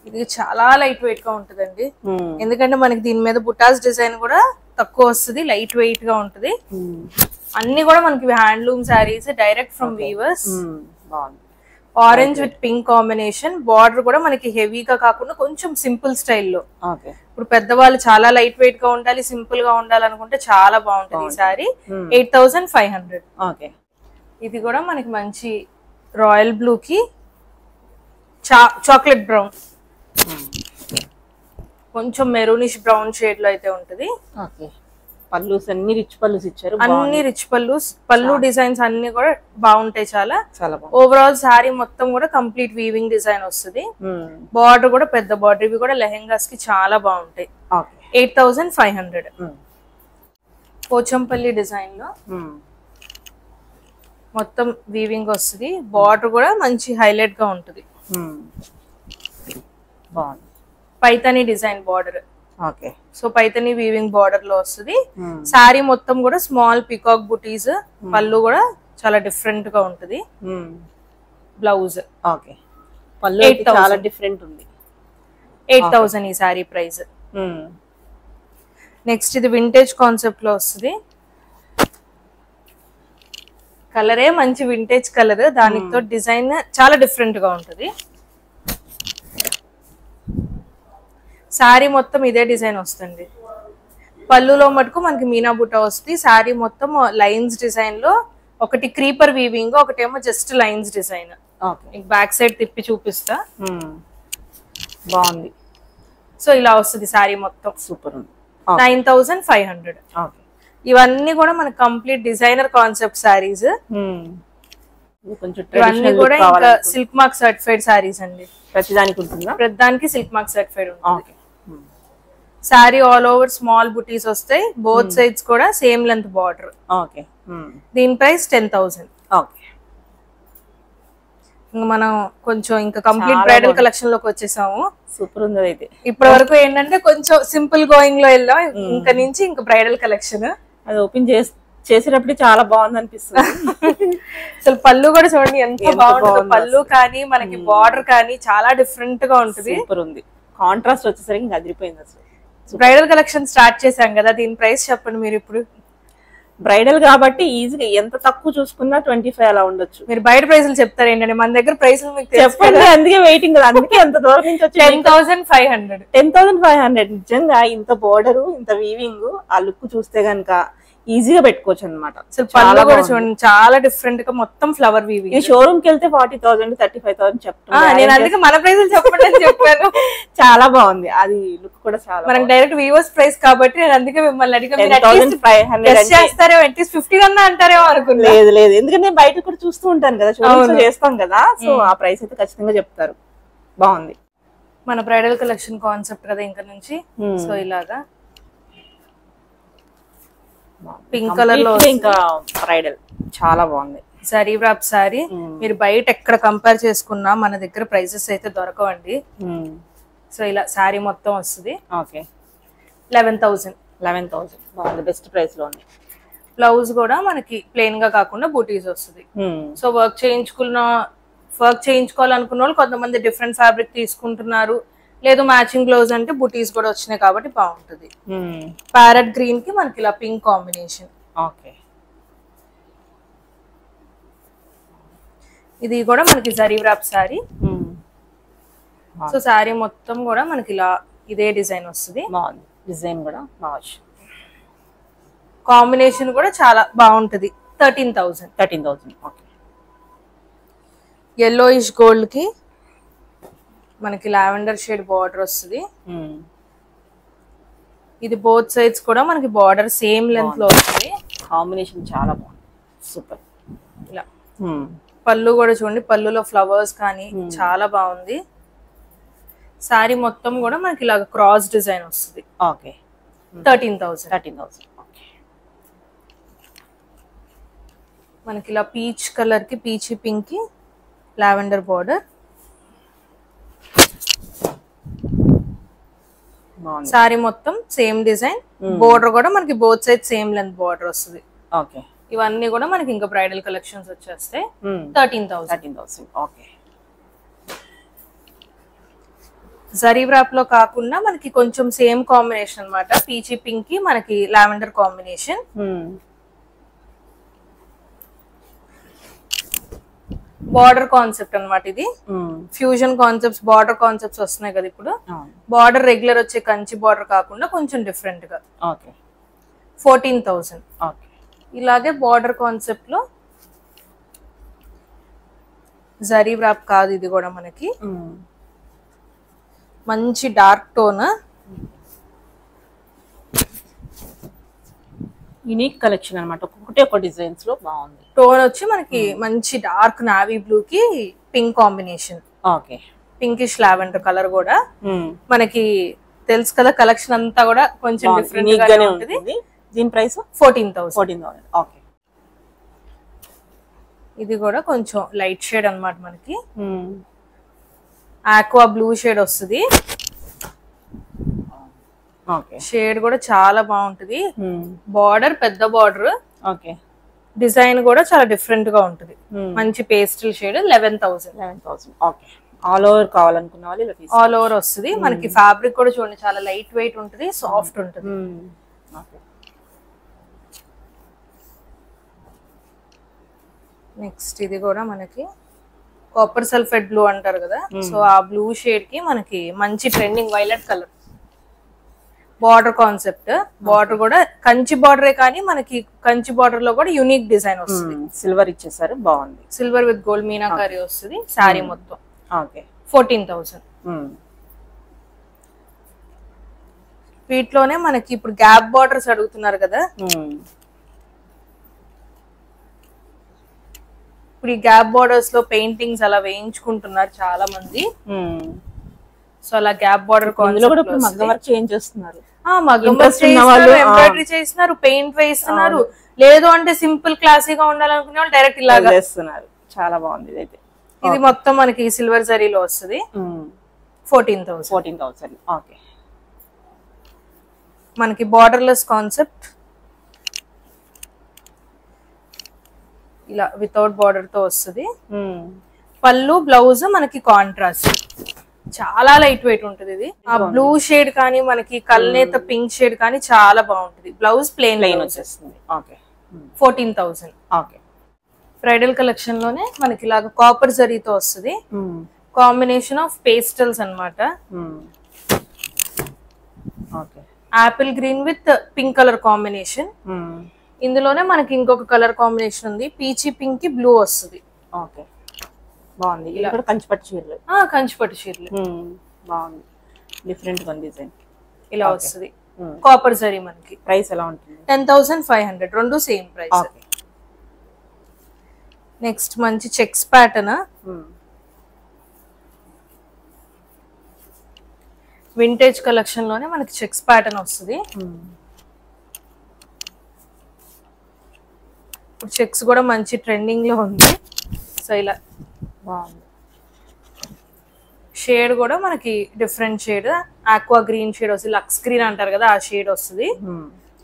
ఇది చాలా లైట్ వెయిట్ గా ఉంటదండి, ఎందుకంటే మనకి దీని మీద బుటాస్ డిజైన్ కూడా తక్కువ వస్తుంది, లైట్ వెయిట్ గా ఉంటది. అన్ని కూడా మనకి handloom sarees direct from weavers. Orange with pink combination, border కూడా మనకి హెవీగా కాకుండా కొంచెం సింపుల్ స్టైల్లో. ఇప్పుడు పెద్దవాళ్ళు చాలా లైట్ వెయిట్ గా ఉండాలి, సింపుల్ గా ఉండాలనుకుంటే చాలా బాగుంటది ఈ సారీ. 8500. ఇది కూడా మనకి మంచి రాయల్ బ్లూ కి చాక్లెట్ బ్రౌన్, కొంచెం మెరూనిష్ బ్రౌన్ షేడ్ లో అయితే ఉంటది. పల్లూస్ అన్ని రిచ్ పల్లూస్ ఇచ్చారు, అన్ని రిచ్ పల్లూస్, పల్లు డిజైన్స్ అన్ని కూడా బాగుంటాయి చాలా. ఓవరాల్ శారీ మొత్తం కూడా కంప్లీట్ వీవింగ్ డిజైన్ వస్తుంది. బార్డర్ కూడా పెద్ద బార్డర్, ఇవి కూడా లెహెంగాస్ కి చాలా బాగుంటాయి. 8500. పోచంపల్లి డిజైన్ లో మొత్తం వీవింగ్ వస్తుంది, బార్డర్ కూడా మంచి హైలైట్ గా ఉంటది. Paithani design border. So Paithani weaving border లో వస్తుంది. శారీ మొత్తం కూడా స్మాల్ పికాక్ బుటీస్, పళ్ళు కూడా చాలా డిఫరెంట్ గా ఉంటది. బ్లౌజ్ చాలా డిఫరెంట్ ఉంది. 8000 ఈ శారీ ప్రైస్. నెక్స్ట్ ఇది వింటేజ్ కాన్సెప్ట్ లో వస్తుంది. కలరే మంచి వింటేజ్ కలర్, దానితో డిజైన్ చాలా డిఫరెంట్ గా ఉంటది. శారీ మొత్తం ఇదే డిజైన్ వస్తుంది. పళ్ళులో మటుకు మనకి మీనా బుట్ట వస్తుంది. శారీ మొత్తం లైన్స్ డిజైన్ లో, ఒకటి క్రీపర్ వీవింగ్, ఒకటేమో just lines design. Back side తిప్పి చూపిస్తా, బాగుంది. సో ఇలా వస్తుంది శారీ మొత్తం. సూపర్ ఉంది. 9500. ఇవన్నీ కూడా మనకి కంప్లీట్ డిజైనర్ కాన్సెప్ట్ శారీస్. ఇవన్నీ కూడా ఇంకా సిల్క్ మార్క్ సర్టిఫైడ్ శారీస్ అండి. ప్రతిదానికి ఉంటుందా? ప్రతిదానికి సిల్క్ మార్క్ సర్టిఫైడ్ ఉంటుంది. శారీ ఆల్ ఓవర్ స్మాల్ బుటీస్ వస్తాయి, బోత్ సైడ్స్ కూడా సేమ్ లెంత్ బార్డర్. దీని ప్రైస్ 10000. మనం కొంచెం ఇంకా కంప్లీట్ బ్రైడల్ కలెక్షన్ లోకి వచ్చేసాము. సూపర్ ఉంది. అయితే ఇప్పటి వరకు ఏంటంటే కొంచెం సింపుల్ గోయింగ్ లో వెళ్ళాం, ఇంకా నుంచి ఇంకా బ్రైడల్ కలెక్షన్. అది ఓపెన్ చేసేటప్పుడు చాలా బాగుంది అనిపిస్తుంది. అసలు పళ్ళు కూడా చూడండి ఎంత బాగుంటుంది, పళ్ళు కానీ మనకి బార్డర్ కానీ చాలా డిఫరెంట్ గా ఉంటుంది. సూపర్ ఉంది. కాంట్రాస్ట్ వచ్చేసరికి ఇంకా అదిరిపోయింది అసలు. బ్రైడల్ కలెక్షన్ స్టార్ట్ చేశాం కదా, దీని ప్రైస్ చెప్పండి మీరు. ఇప్పుడు బ్రైడల్ కాబట్టి ఈజీగా ఎంత తక్కువ చూసుకున్నా 25 అలా ఉండొచ్చు. మీరు బయట ప్రైసులు చెప్తారు ఏంటంటే, మన దగ్గర ప్రైసులు మీకు చెప్పండి, అందుకే వెయిటింగ్ కదా, అందుకే ఎంత దూరం నుంచి వచ్చి 10500. 10500. నిజంగా ఇంత బోర్డర్, ఇంత వీవింగ్, ఆ లుక్ చూస్తే గనక ఈజీగా పెట్టుకోవచ్చు అనమాట. చాలా కూడా చూడండి, చాలా డిఫరెంట్ గా మొత్తం ఫ్లవర్ వీవింగ్. ఈ షోరూమ్ కి వెళ్తే 40,000 35,000 చెప్తాను. నేను అందుకే మన ప్రైసులు చెప్పండి అని చెప్పాను. చాలా బాగుంది, అది లుక్ కూడా చాలా. మనకి డైరెక్ట్ వీవర్స్ ప్రైస్ కాబట్టి నేను అందుకే మిమ్మల్ని అడిగాను. 10500 చేస్తారేమో, అట్లీస్ట్ 50 అన్నా అంటారేమో అనుకున్నా. లేదు లేదు, ఎందుకంటే నేను బయట కూడా చూస్తూ ఉంటాను కదా, షోరూమ్స్ చేస్తాం కదా, సో ఆ ప్రైస్ అయితే ఖచ్చితంగా చెప్తారు. బాగుంది. మన బ్రైడల్ కలెక్షన్ కాన్సెప్ట్ కదా ఇంకా నుంచి. సో ఇలాగా పింక్ కలర్ లో ఇంకా బ్రైడల్ చాలా బాగుంది. Zari wrap sorry. మీరు బయట ఎక్కడ కంపేర్ చేసుకున్నా మన దగ్గర ప్రైసెస్ అయితే దొరకవండి. సో ఇలా సారీ మొత్తం వస్తుంది. ఓకే 11,000. బాగుంది, బెస్ట్ ప్రైస్ లో ఉంది. బ్లౌజ్ కూడా మనకి ప్లెయిన్ గా కాకుండా బూటీస్ వస్తుంది. సో వర్క్ చేయించుకోవాలనుకున్న వాళ్ళు కొంతమంది డిఫరెంట్ ఫ్యాబ్రిక్ తీసుకుంటున్నారు. లేదు మ్యాచింగ్ బ్లౌజ్ అంటే బూటీస్ కూడా వచ్చినాయి కాబట్టి బాగుంటుంది. ప్యారెట్ గ్రీన్ కి మనకి ఇలా పింక్ కాంబినేషన్. ఓకే, ఇది కూడా మనకి zari wrap sorry. So sorry మొత్తం కూడా మనకి ఇలా ఇదే డిజైన్ వస్తుంది. బాగుంది, డిజైన్ కూడా బాగుంది. కాంబినేషన్ కూడా చాలా బాగుంటది. 13,000. ఓకే, yellowish గోల్డ్ కి మనకి లావెండర్ షేడ్ బార్డర్ వస్తుంది. ఇది బోత్ సైడ్స్ కూడా మనకి బార్డర్ సేమ్ లెంత్ లో వస్తుంది. కాంబినేషన్ చాలా బాగుంది, సూపర్. ఇలా పళ్ళు కూడా చూడండి, పళ్ళులో ఫ్లవర్స్ కానీ చాలా బాగుంది. సారీ మొత్తం కూడా మనకి ఇలా క్రాస్ డిజైన్ వస్తుంది. ఓకే, 13,000. మనకి ఇలా పీచ్ కలర్ కి పీచీ పింక్ కి లావెండర్ బార్డర్. సారీ మొత్తం సేమ్ డిజైన్, బోర్డర్ కూడా మనకి both side same length border వస్తుంది. ఓకే, ఇవన్నీ కూడా మనకి ఇంకా బ్రైడల్ కలెక్షన్స్ వచ్చేస్తాయి. 13,000. ఓకే, జరీ వ్రాప్ లో కాకుండా మనకి కొంచెం సేమ్ కాంబినేషన్ అన్నమాట. పీచీ పింక్ కి మనకి లావెండర్ కాంబినేషన్. బార్డర్ కాన్సెప్ట్ అన్నమాట ఇది. ఫ్యూజన్ కాన్సెప్ట్స్, బార్డర్ కాన్సెప్ట్స్ వస్తున్నాయి కదా ఇప్పుడు. బార్డర్ రెగ్యులర్ వచ్చే కంచి బార్డర్ కాకుండా కొంచెం డిఫరెంట్ గా. 14,000. ఇలాగే బార్డర్ కాన్సెప్ట్ లో జరీ వ్రాప్ కాదు ఇది కూడా మనకి. మంచి డార్క్ టోన్, యూనిక్ కలెక్షన్ అన్నమాట. ఒక్కొక్క డిజైన్స్ లో బాగుంది. టోన్ వచ్చి మనకి మంచి డార్క్ నావీ బ్లూ కి pink combination. Okay, pinkish lavender colour కూడా మనకి తెలుసు కదా. కలెక్షన్ అంతా కూడా కొంచెం డిఫరెంట్ గానే ఉంటుంది. దీని ప్రైస్ 14,000. ఓకే, ఇది కూడా కొంచెం లైట్ షేడ్ అన్నమాట. మనకి ఆక్వా బ్లూ షేడ్ వస్తుంది. షేడ్ కూడా చాలా బాగుంటది. బార్డర్ పెద్ద బార్డర్. ఓకే, డిజైన్ కూడా చాలా డిఫరెంట్ గా ఉంటుంది. మంచి pastel shade. 11,000. Okay, all over కావాలనుకున్న వాళ్ళు ఆల్ ఓవర్ వస్తుంది. మనకి ఫ్యాబ్రిక్ కూడా చూడండి చాలా లైట్ వెయిట్ ఉంటుంది, సాఫ్ట్ ఉంటుంది. నెక్స్ట్ ఇది కూడా మనకి కాపర్ సల్ఫేట్ బ్లూ అంటారు కదా. సో ఆ బ్లూ షేడ్ కి మనకి మంచి trending violet colour. Border concept. Border కూడా కంచి బార్డరే కానీ మనకి కంచి బార్డర్ లో కూడా యూనిక్ డిజైన్ వస్తుంది. సిల్వర్ ఇచ్చేసారు, బాగుంది. సిల్వర్ విత్ గోల్డ్ మీనాకారి వస్తుంది సారీ మొత్తం. ఓకే, 14,000. వీటిలోనే మనకి ఇప్పుడు గ్యాప్ బార్డర్స్ అడుగుతున్నారు కదా. ఇప్పుడు ఈ గ్యాప్ బార్డర్స్ లో పెయింటింగ్స్ అలా వేయించుకుంటున్నారు చాలా మంది. సో అలా గ్యాప్ బార్డర్ మగ్గం వర్క్ చేంజ్ చేస్తున్నారు. మగ్గం వర్క్ చేస్తున్నారు, ఎంబ్రాయిడరీ చేస్తున్నారు, పెయింట్ వేస్తున్నారు. లేదు అంటే సింపుల్ క్లాసీగా ఉండాలనుకునే వాళ్ళు డైరెక్ట్ ఇలాగా చేస్తున్నారు. చాలా బాగుంది ఇదైతే. ఇది మొత్తం మనకి సిల్వర్ జరీలో వస్తుంది. 14,000. ఓకే, మనకి బార్డర్లెస్ కాన్సెప్ట్. ఇలా వితౌట్ బార్డర్ తో వస్తుంది. పళ్ళు బ్లౌజ్ మనకి కాంట్రాస్ట్. చాలా లైట్ వెయిట్ ఉంటుంది ఇది. ఆ బ్లూ షేడ్ కానీ మనకి కల్నేత పింక్ షేడ్ కానీ చాలా బాగుంటుంది. బ్లౌజ్ ప్లెయిన్ వచ్చేస్తుంది. 14,000. ఓకే, బ్రైడల్ కలెక్షన్ లోనే మనకి ఇలాగ కాపర్ జరీతో వస్తుంది. కాంబినేషన్ ఆఫ్ పేస్టల్స్ అన్నమాట. Apple green with pink colour combination. ఇందులోనే మనకి ఇంకొక కలర్ కాంబినేషన్ ఉంది. పీచీ పింక్ కి బ్లూ వస్తుంది. ఓకే, బాగుంది. ఇలా కంచిపట్టు చీరలు. కంచిపట్టు చీరలు బాగుంది, డిఫరెంట్ గా డిజైన్ ఇలా వస్తుంది. కాపర్ జరీ మనకి. ప్రైస్ ఎలా ఉంటుంది? 10,500. రెండు సేమ్ ప్రైస్. నెక్స్ట్ మంచి చెక్స్ ప్యాటర్న్. వింటేజ్ కలెక్షన్ లోనే మనకి చెక్స్ ప్యాటర్న్ వస్తుంది. ఇప్పుడు చెక్స్ కూడా మంచి ట్రెండింగ్ లో ఉంది. సో ఇలా బాగుంది. షేడ్ కూడా మనకి different shade, aqua green shade వస్తుంది, లక్స్ గ్రీన్ అంటారు కదా ఆ షేడ్ వస్తుంది.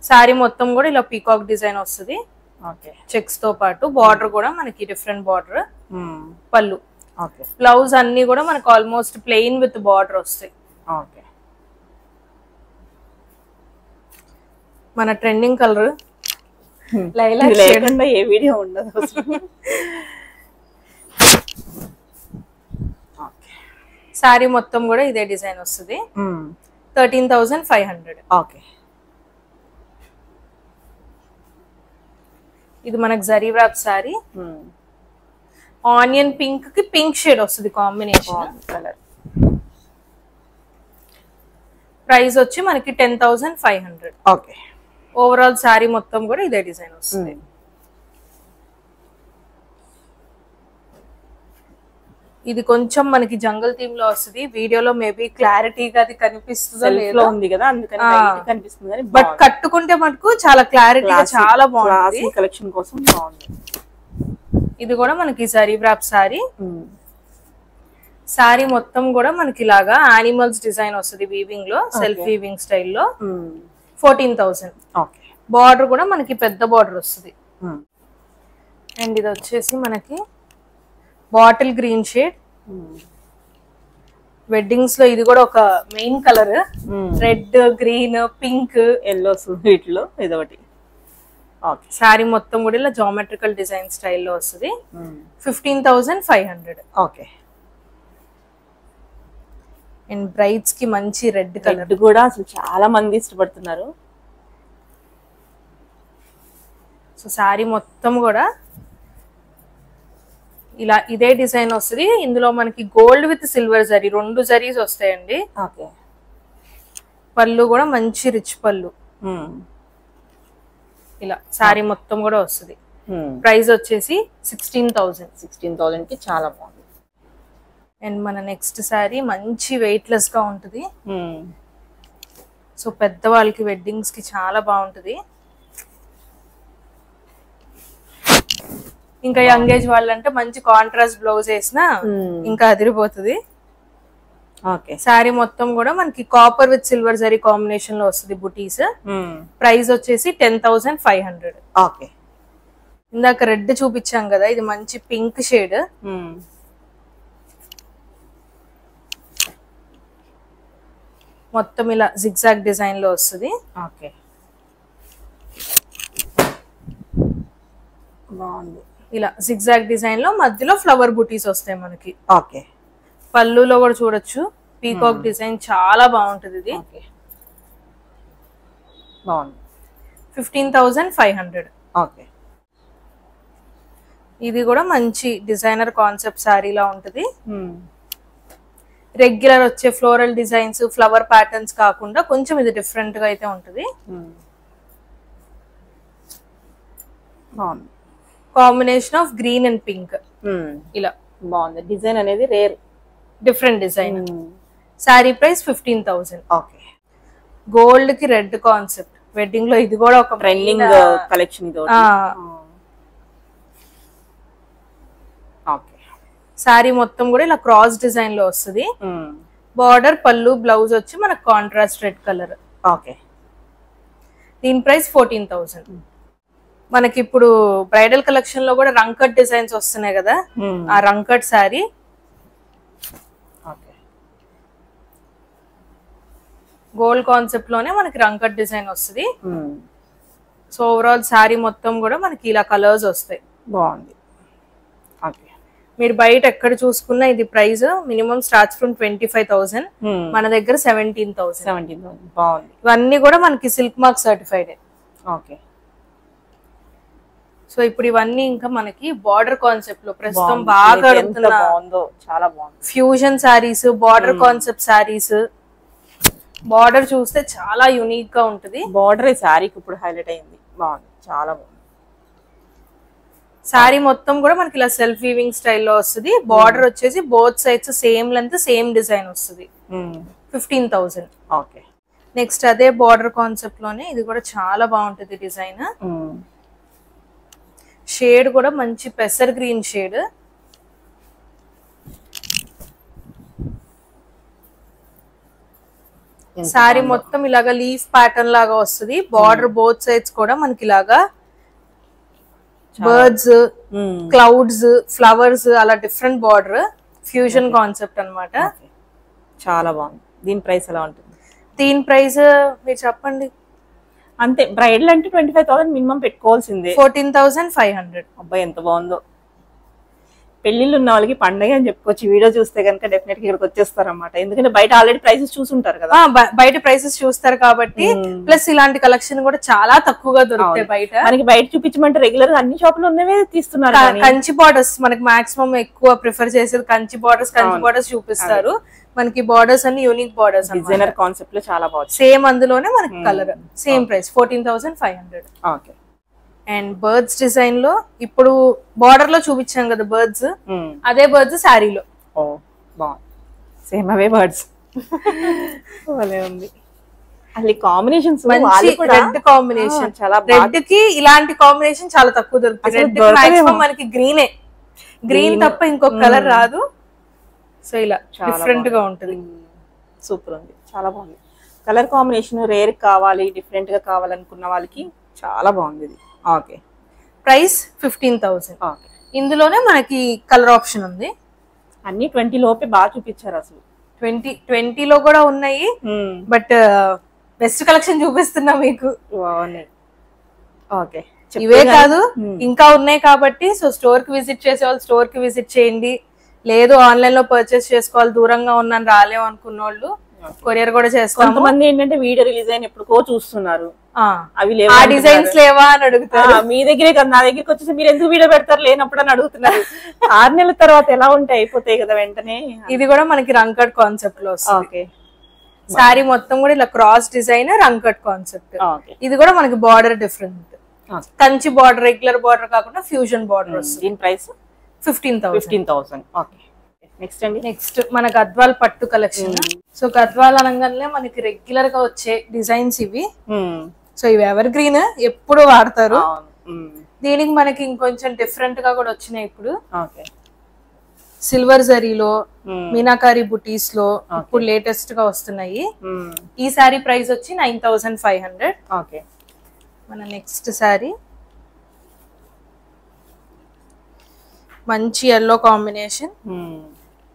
శారీ మొత్తం కూడా ఇలా పీకాక్ డిజైన్ వస్తుంది. ఓకే. చెక్స్ తో పాటు బార్డర్ కూడా మనకి డిఫరెంట్ బార్డర్. పళ్ళు. ఓకే. బ్లౌజ్ అన్ని కూడా మనకి ఆల్మోస్ట్ ప్లెయిన్ విత్ బార్డర్ వస్తాయి. ఓకే. మన ట్రెండింగ్ కలర్ లైలాక్ లేకుండా ఏ వీడియో ఉండదు అసలు. శారీ మొత్తం కూడా ఇదే డిజైన్ వస్తుంది. 13,500. ఓకే. ఇది మనకి zari wrap sari. Onion pink కి పింక్ షేడ్ వస్తుంది కాంబినేషన్ కలర్. ప్రైస్ వచ్చి మనకి 10,500. ఓకే. ఓవరాల్ శారీ మొత్తం కూడా ఇదే డిజైన్ వస్తుంది. ఇది కొంచెం మనకి జంగల్ థీమ్ లో వస్తుంది. వీడియోలో మేబీ క్లారిటీగా అది కనిపిస్తుందో లేదో ఉంది కదా, అందుకని కనిపిస్తుంది కానీ బట్ కట్టుకుంటే మటుకు చాలా క్లారిటీగా చాలా బాగుంది. కలెక్షన్ కోసం బాగుంది. ఇది కూడా మనకి జరీ వ్రాప్ శారీ. శారీ మొత్తం కూడా మనకి ఇలాగా యానిమల్స్ డిజైన్ వస్తుంది వీవింగ్ లో, సెల్ఫ్ వీవింగ్ స్టైల్లో. 14,000. ఓకే. బార్డర్ కూడా మనకి పెద్ద బార్డర్ వస్తుంది. అండ్ ఇది వచ్చేసి మనకి బాటిల్ గ్రీన్ షేడ్. వెడ్డింగ్స్ లో ఇది కూడా ఒక main colour. Red, green, pink, yellow వీటిలో ఇదొకటి. శారీ మొత్తం కూడా ఇలా జామెట్రికల్ డిజైన్ స్టైల్లో వస్తుంది. 15,500. ఓకే. అండ్ బ్రైడ్స్ కి మంచి రెడ్ కలర్ కూడా అసలు చాలా మంది ఇష్టపడుతున్నారు. సో శారీ మొత్తం కూడా ఇలా ఇదే డిజైన్ వస్తుంది. ఇందులో మనకి gold with silver zari 2 zaris వస్తాయండి. ఓకే. పళ్ళు కూడా మంచి రిచ్ పళ్ళు. ఇలా శారీ మొత్తం కూడా వస్తుంది. ప్రైస్ వచ్చేసి 16,000. 16,000 కి చాలా బాగుంది. అండ్ మన నెక్స్ట్ శారీ మంచి వెయిట్ లెస్ గా ఉంటుంది. సో పెద్దవాళ్ళకి వెడ్డింగ్స్ కి చాలా బాగుంటుంది. ఇంకా యంగ్ ఏజ్ వాళ్ళంటే మంచి కాంట్రాస్ట్ బ్లౌజ్ వేసినా ఇంకా అదిరిపోతుంది. ఓకే. శారీ మొత్తం కూడా మనకి copper with silver zari combination లో వస్తుంది బుటీస్. ప్రైస్ వచ్చేసి 10,500. ఓకే. ఇందాక రెడ్ చూపించాం కదా, ఇది మంచి పింక్ షేడ్. మొత్తం ఇలా జిగ్జాగ్ డిజైన్ లో వస్తుంది. ఓకే. బాగుంది. ఇలా జిగ్జాగ్ డిజైన్ లో మధ్యలో ఫ్లవర్ బుటీస్ వస్తాయి మనకి. ఓకే. పళ్ళులో కూడా చూడొచ్చు పీకాక్ డిజైన్ చాలా బాగుంటుంది. ఇది బాగుంది. 15,500. ఓకే. ఇది కూడా మంచి డిజైనర్ కాన్సెప్ట్ శారీలా ఉంటుంది. రెగ్యులర్ వచ్చే ఫ్లోరల్ డిజైన్స్, ఫ్లవర్ ప్యాటర్న్స్ కాకుండా కొంచెం ఇది డిఫరెంట్ గా అయితే ఉంటుంది. బాగుంది. Combination of green and pink. ఇలా బాగుంది. డిజైన్ అనేది rare, different design. Sari price 15,000. Okay. Gold కి రెడ్ కాన్సెప్ట్. వెడ్డింగ్ లో ఇది కూడా ఒక ట్రెండింగ్ కలెక్షన్. ఓకే. శారీ మొత్తం కూడా ఇలా క్రాస్ డిజైన్ లో వస్తుంది. బార్డర్, పళ్ళు, బ్లౌజ్ వచ్చి మనకు కాంట్రాస్ట్ రెడ్ కలర్. ఓకే. దీని ప్రైస్ 14,000. మనకి ఇప్పుడు బ్రైడల్ కలెక్షన్ లో కూడా రంకట్ డిజైన్స్ వస్తున్నాయి కదా, ఆ రంకట్ శారీ. గోల్డ్ కాన్సెప్ట్ లోనే మనకి రంకట్ డిజైన్ వస్తుంది. సో ఓవరాల్ శారీ మొత్తం కూడా మనకి ఇలా కలర్స్ వస్తాయి. బాగుంది. ఓకే. మీరు బయట ఎక్కడ చూసుకున్నా ఇది ప్రైస్ మినిమం స్టార్ట్స్ ఫ్రమ్ 25,000. మన దగ్గర 17,000. బాగుంది. ఇవన్నీ కూడా మనకి silk mark certified. Okay. So ఇప్పుడు ఇవన్నీ ఇంకా మనకి బార్డర్ కాన్సెప్ట్ లో ప్రస్తుతం బాగా చాలా బాగుంది. Fusion saris, border concept saris. Border చూస్తే చాలా యూనిక్ గా ఉంటుంది. బార్డర్ శారీకి ఇప్పుడు హైలైట్ అయింది. బాగుంది, చాలా బాగుంది. శారీ మొత్తం కూడా మనకి ఇలా సెల్ఫ్ వీవింగ్ స్టైల్లో వస్తుంది. బార్డర్ వచ్చేసి both sides same length, same design వస్తుంది. 15,000. ఓకే. నెక్స్ట్ అదే బార్డర్ కాన్సెప్ట్ లోనే ఇది కూడా చాలా బాగుంటుంది డిజైన్. షేడ్ కూడా మంచి పెసర్ గ్రీన్ షేడ్. సారీ మొత్తం ఇలాగా లీఫ్ ప్యాటర్న్ లాగా వస్తుంది. బార్డర్ బోత్ సైడ్స్ కూడా మనకి ఇలాగా బర్డ్స్, క్లౌడ్స్, ఫ్లవర్స్ అలా డిఫరెంట్ బార్డర్ ఫ్యూజన్ కాన్సెప్ట్ అన్నమాట. చాలా బాగుంది. దీని ప్రైస్ ఎలా ఉంటుంది? దీని ప్రైస్ మీరు చెప్పండి. అంతే, బ్రైడల్ అంటే 25,000 మినిమం పెట్టుకోవాల్సిందే. 14,500. అబ్బాయి ఎంత బాగుందో. పెళ్లిళ్ళు ఉన్న వాళ్ళకి పండగ అని చెప్పుకోవచ్చు. వీడియో చూస్తే కనుక డెఫినెట్ గా ఇక్కడికి వచ్చేస్తారన్నమాట. ఎందుకంటే బయట ఆల్రెడీ ప్రైసెస్ చూసుంటారు కదా. బయట ప్రైసెస్ చూస్తారు కాబట్టి, ప్లస్ ఇలాంటి కలెక్షన్ కూడా చాలా తక్కువగా దొరుకుతాయి బయట. మనకి బయట చూపించమంటే రెగ్యులర్ గా అన్ని షాపులు ఉన్నవే తీస్తున్నారు. కంచి బార్డర్స్ మనకి మాక్సిమం ఎక్కువ ప్రిఫర్ చేసేది కంచి బార్డర్స్ చూపిస్తారు. మనకి బార్డర్స్ అన్ని యూనిక్ బార్డర్స్, డిజైనర్ కాన్సెప్ట్ లో చాలా బాగుంది. సేమ్ అందులోనే మనకి colour same price 14,500. Okay. And birds design లో ఇప్పుడు బార్డర్ లో చూపించాం కదా బర్డ్స్, అదే బర్డ్స్ శారీలో. ఓ బాగుంది. సేమ్ అవే బర్డ్స్ ఉంది. అసలు కాంబినేషన్స్ రెడ్ కాంబినేషన్, రెడ్ కి ఇలాంటి కాంబినేషన్ చాలా తక్కువ దొరుకుతుంది. రెడ్ మాక్సిమం మనకి గ్రీన్ తప్ప ఇంకొక కలర్ రాదు. సో ఇలా డిఫరెంట్ గా ఉంటుంది. సూపర్ ఉంది, చాలా బాగుంది. కలర్ కాంబినేషన్ రేర్ కావాలి, డిఫరెంట్ గా కావాలనుకున్న వాళ్ళకి చాలా బాగుంది ఇది. ఓకే. ప్రైస్ 15,000. ఓకే. ఇందులోనే మనకి కలర్ ఆప్షన్ ఉంది. అన్ని 20 లోపే బాగా చూపించారు. అసలు 20 లో కూడా ఉన్నాయి, బట్ బెస్ట్ కలెక్షన్ చూపిస్తున్నా మీకు. బాగున్నాయి. ఓకే. ఇవే కాదు ఇంకా ఉన్నాయి కాబట్టి, సో స్టోర్ కి విజిట్ చేసే వాళ్ళు స్టోర్ కి విజిట్ చేయండి. లేదు ఆన్లైన్ లో పర్చేస్ చేసుకోవాలి, దూరంగా ఉన్నాను రాలేము అనుకున్న వాళ్ళు కొరియర్ కూడా చేస్తాం. కొంతమంది ఏంటంటే వీడియో రిలీజ్ అయిన ఎప్పుడుకో చూస్తున్నారు, అవి లేవా, ఆ డిజైన్స్ లేవా అని అడుగుతారు. మీ దగ్గరే కదా, నా దగ్గరికి వచ్చేసి మీరు ఎందుకు వీడియో పెడతారు లేనప్పుడు అని అడుగుతున్నారు. 6 నెలల తర్వాత ఎలా ఉంటాయి, అయిపోతాయి కదా వెంటనే. ఇది కూడా మనకి రంకట్ కాన్సెప్ట్ లో వస్తుంది. ఓకే. సారీ మొత్తం కూడా ఇలా క్రాస్ డిజైన్ రంకట్ కాన్సెప్ట్. ఇది కూడా మనకి border different, Kanchi border, regular border కాకుండా ఫ్యూజన్ బార్డర్ వస్తుంది. దీని ప్రైస్ 15,000. ఓకే. నెక్స్ట్ అండి, నెక్స్ట్ మన గద్వాల్ పట్టు కలెక్షన్. సో గద్వాల్ అనగానే మనకి రెగ్యులర్ గా వచ్చే డిజైన్స్ ఇవి. సో ఇవి ఎవర్ గ్రీన్, ఎప్పుడు వాడతారు. దీనికి మనకి ఇంకొంచెం డిఫరెంట్ గా కూడా వచ్చినాయి ఇప్పుడు. సిల్వర్ జరీలో, మీనాకారి బుటీస్ లో ఇప్పుడు లేటెస్ట్ గా వస్తున్నాయి. ఈ సారీ ప్రైస్ వచ్చి 9,500. ఓకే. మన నెక్స్ట్ సారీ మంచి ఎల్లో కాంబినేషన్,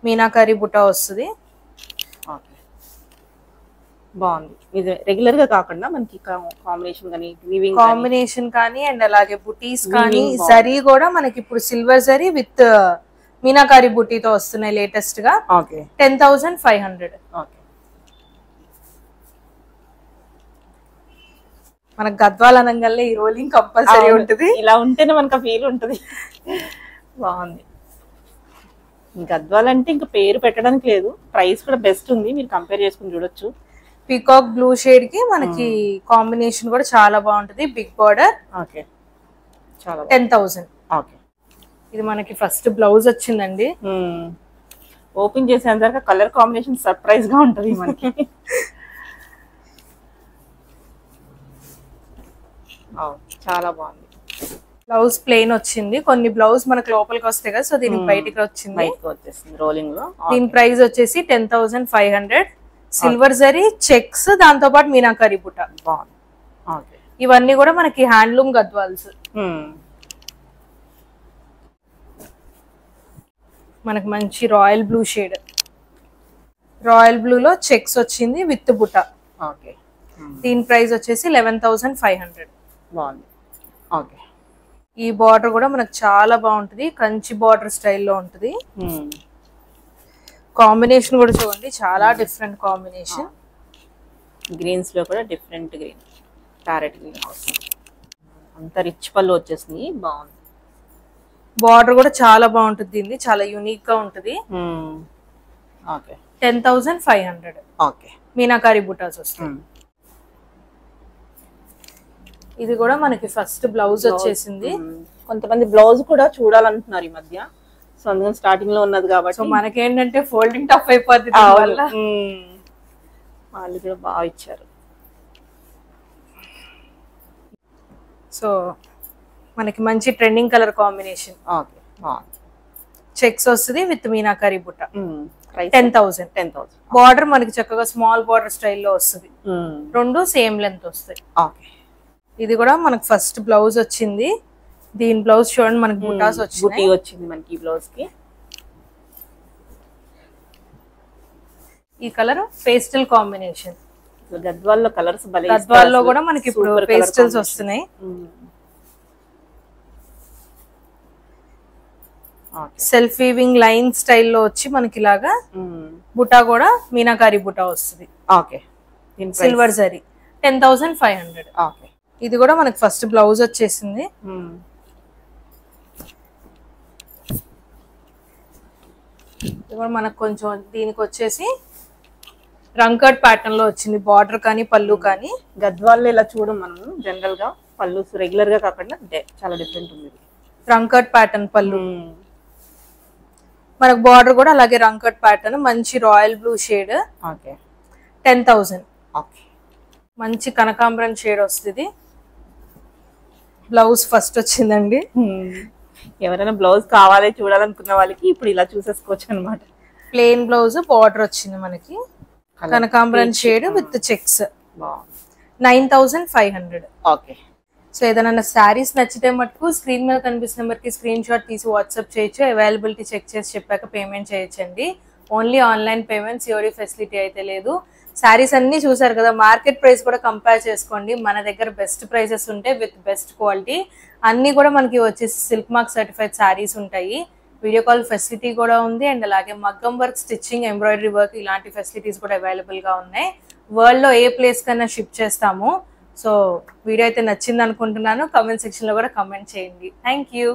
మీనాకారి బుటా వస్తుంది. బాగుంది. ఇది రెగ్యులర్ గా కాకుండా మనకి కాంబినేషన్ కానీ అండ్ అలాగే బుటీస్ కానీ, జరీ కూడా మనకి ఇప్పుడు సిల్వర్ జరీ విత్ మీనాకారి బుటీతో వస్తున్నాయి లేటెస్ట్ గా. 10,500. మనకు గద్వాల్ అనగానే ఈ రోలింగ్ కంపల్సరీ ఉంటుంది. ఇలా ఉంటేనే మనకు ఫీల్ ఉంటుంది. బాగుంది. గద్వాల్ అంటే ఇంకా పేరు పెట్టడానికి లేదు, ప్రైస్ కూడా బెస్ట్ ఉంది, మీరు కంపేర్ చేసుకుని చూడొచ్చు. పీకాక్ బ్లూ షేడ్ కి మనకి కాంబినేషన్ కూడా చాలా బాగుంటది. Big border. ఓకే. చాలా 10,000. ఓకే. ఇది మనకి ఫస్ట్ బ్లౌజ్ వచ్చిందండి. ఓపెన్ చేసేంత కలర్ కాంబినేషన్ సర్ప్రైజ్ గా ఉంటది మనకి. చాలా బాగుంది. బ్లౌజ్ ప్లెయిన్ వచ్చింది, కొన్ని బ్లౌజ్ మనకు లోపలికి వస్తాయి కదా, సో దీనికి బయటికి వచ్చింది, రోలింగ్ లో. దీని ప్రైస్ వచ్చేసి 10,500. సిల్వర్ జరీ చెక్స్, దాంతో పాటు మీనాకారి బుట్ట. ఇవన్నీ కూడా మనకి హ్యాండ్లూమ్ గద్వాల్స్. మనకి మంచి royal blue shade, royal blue లో చెక్స్ వచ్చింది విత్ బుట్ట. దీని ప్రైస్ వచ్చేసి 11,500. ఓకే. ఈ బార్డర్ కూడా మనకు చాలా బాగుంటది, కంచి బార్డర్ స్టైల్లో ఉంటది. కాంబినేషన్ కూడా చూడండి, చాలా డిఫరెంట్ కాంబినేషన్. గ్రీన్స్ లో కూడా డిఫరెంట్ గ్రీన్, ప్యారెట్ గ్రీన్ అంత రిచ్ పళ్ళు వచ్చేసింది. బాగుంది. బార్డర్ కూడా చాలా బాగుంటుంది, దీన్ని చాలా యూనిక్ గా ఉంటది. 10,500. ఓకే. మీనాకారి బుటాస్ వస్తాయి. ఇది కూడా మనకి ఫస్ట్ బ్లౌజ్ వచ్చేసింది. కొంతమంది బ్లౌజ్ కూడా చూడాలంటున్నారు ఈ మధ్య, సో అందుకని స్టార్టింగ్ లో ఉన్నది కాబట్టి. సో మనకేంటంటే ఫోల్డింగ్ టఫ్ అయిపోద్ది, వాళ్ళు కూడా బాగా ఇచ్చారు. సో మనకి మంచి ట్రెండింగ్ కలర్ కాంబినేషన్. ఓకే బాగుంది. చెక్స్ వస్తుంది విత్ మీనాకారి బుట్ట. 10,000. బార్డర్ మనకి చక్కగా స్మాల్ బార్డర్ స్టైల్లో వస్తుంది. రెండు సేమ్ లెంత్ వస్తాయి. ఓకే. ఇది కూడా మనకి ఫస్ట్ బ్లౌజ్ వచ్చింది. దీని బ్లౌజ్ చూడండి మనకి బుటాస్ వచ్చింది మనకి బ్లౌజ్ కి. ఈ కలర్ పేస్టల్ కాంబినేషన్. గద్వాల్లో కలర్స్ గద్వాల్లో కూడా మనకి ఇప్పుడు పేస్టల్స్ వస్తున్నాయి. సెల్ఫ్ వీవింగ్ లైన్ స్టైల్లో వచ్చి మనకి ఇలాగా బుటా కూడా మీనాకారి బుటా వస్తుంది. ఓకే. సిల్వర్ జరీ 10,500. ఓకే. ఇది కూడా మనకి ఫస్ట్ బ్లౌజ్ వచ్చేసింది. ఇది కూడా మనకు కొంచెం దీనికి వచ్చేసి రంకట్ ప్యాటర్న్ లో వచ్చింది. బార్డర్ కానీ పళ్ళు కానీ గద్వాల్లో ఇలా చూడం మనం జనరల్ గా పళ్ళు రెగ్యులర్ గా కాకుండా చాలా డిఫరెంట్ ఉంది. రంకట్ ప్యాటర్న్ పళ్ళు, మనకు బార్డర్ కూడా అలాగే రంకట్ ప్యాటర్న్, మంచి royal blue shade. Okay. 10,000. Okay. మంచి కనకాంబరం షేడ్ వస్తుంది. బ్లౌజ్ ఫస్ట్ వచ్చిందండి. ఎవరైనా బ్లౌజ్ కావాలి చూడాలనుకున్న వాళ్ళకి ఇప్పుడు ఇలా చూసేసుకోవచ్చు అనమాట. ప్లెయిన్ బ్లౌజ్, బార్డర్ వచ్చింది మనకి కనకాంబరం shade with checks. 9,500. Okay. So ఏదైనా శారీస్ నచ్చితే మటుకు స్క్రీన్ మీద కనిపిస్తున్న నెంబర్కి స్క్రీన్ షాట్ తీసి వాట్సాప్ చేయొచ్చు. అవైలబిలిటీ చెక్ చేసి చెప్పాక పేమెంట్ చేయొచ్చండి. Only online payment, COD facility అయితే లేదు. శారీస్ అన్ని చూసారు కదా, మార్కెట్ ప్రైస్ కూడా కంపేర్ చేసుకోండి. మన దగ్గర బెస్ట్ ప్రైసెస్ ఉంటాయి విత్ బెస్ట్ క్వాలిటీ. అన్ని కూడా మనకి వచ్చేసి సిల్క్ మార్క్ సర్టిఫైడ్ శారీస్ ఉంటాయి. వీడియో కాల్ ఫెసిలిటీ కూడా ఉంది. అండ్ అలాగే మగ్గం వర్క్, స్టిచ్చింగ్, ఎంబ్రాయిడరీ వర్క్ ఇలాంటి ఫెసిలిటీస్ కూడా అవైలబుల్ గా ఉన్నాయి. వరల్డ్ లో ఏ ప్లేస్ కన్నా షిప్ చేస్తాము. సో వీడియో అయితే నచ్చింది అనుకుంటున్నాను. కామెంట్ సెక్షన్ లో కూడా కామెంట్ చేయండి. Thank you.